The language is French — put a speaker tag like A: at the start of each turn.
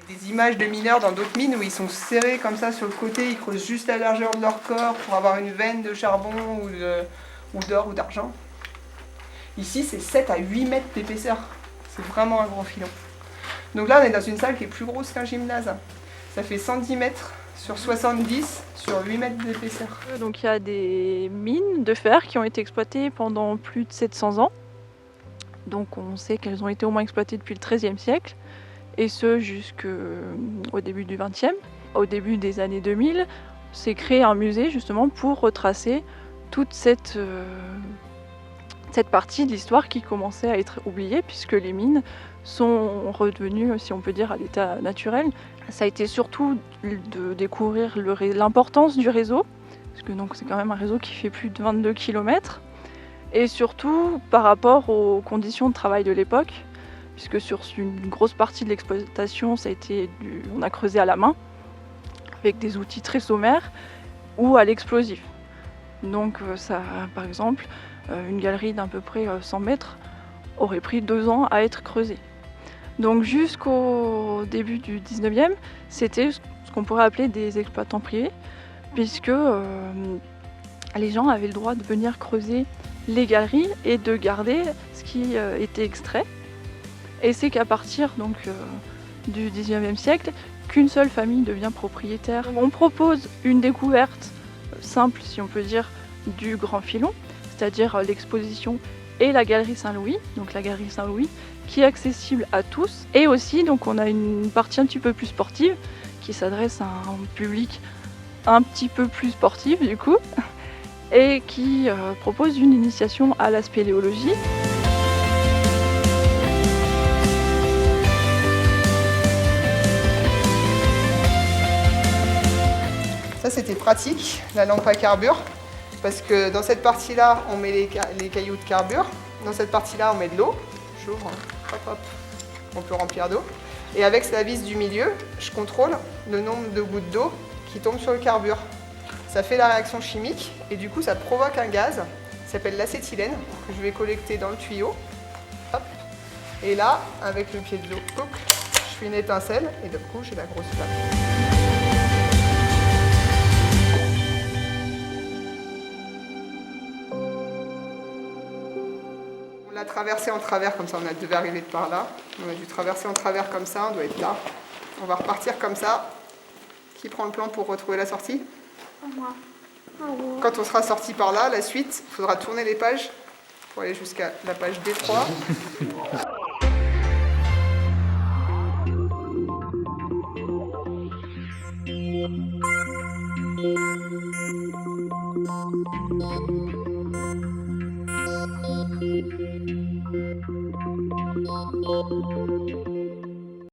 A: Des images de mineurs dans d'autres mines où ils sont serrés comme ça sur le côté, ils creusent juste la largeur de leur corps pour avoir une veine de charbon ou d'or ou d'argent. Ici, c'est 7 à 8 mètres d'épaisseur. C'est vraiment un gros filon. Donc là, on est dans une salle qui est plus grosse qu'un gymnase. Ça fait 110 mètres sur 70 sur 8 mètres d'épaisseur.
B: Donc il y a des mines de fer qui ont été exploitées pendant plus de 700 ans. Donc on sait qu'elles ont été au moins exploitées depuis le XIIIe siècle, et ce jusqu'au début du XXe. Au début des années 2000, s'est créé un musée justement pour retracer toute cette partie de l'histoire qui commençait à être oubliée, puisque les mines sont redevenues, si on peut dire, à l'état naturel. Ça a été surtout de découvrir l'importance du réseau, parce que donc c'est quand même un réseau qui fait plus de 22 km, et surtout par rapport aux conditions de travail de l'époque, puisque sur une grosse partie de l'exploitation, on a creusé à la main, avec des outils très sommaires, ou à l'explosif. Donc ça, par exemple, une galerie d'à peu près 100 mètres aurait pris 2 ans à être creusée. Donc jusqu'au début du 19e, c'était ce qu'on pourrait appeler des exploitants privés, puisque les gens avaient le droit de venir creuser les galeries et de garder ce qui était extrait. Et c'est qu'à partir donc, du 19e siècle qu'une seule famille devient propriétaire. On propose une découverte simple, si on peut dire, du Grand Filon, c'est-à-dire l'exposition et la galerie Saint-Louis, donc la galerie Saint-Louis, qui est accessible à tous. Et aussi, donc, on a une partie un petit peu plus sportive, qui s'adresse à un public un petit peu plus sportif du coup, et qui propose une initiation à la spéléologie.
A: Ça, c'était pratique, la lampe à carbure, parce que dans cette partie-là, on met les cailloux de carbure. Dans cette partie-là, on met de l'eau. J'ouvre, hop, hop, on peut remplir d'eau. Et avec la vis du milieu, je contrôle le nombre de gouttes d'eau qui tombent sur le carbure. Ça fait la réaction chimique et du coup, ça provoque un gaz qui s'appelle l'acétylène, que je vais collecter dans le tuyau. Hop. Et là, avec le pied de l'eau, je fais une étincelle et du coup, j'ai la grosse flamme. On l'a traversé en travers comme ça, on devait arriver de par là. On a dû traverser en travers comme ça, on doit être là. On va repartir comme ça. Qui prend le plan pour retrouver la sortie?
C: Moi.
A: Quand on sera sorti par là, la suite, il faudra tourner les pages pour aller jusqu'à la page D3.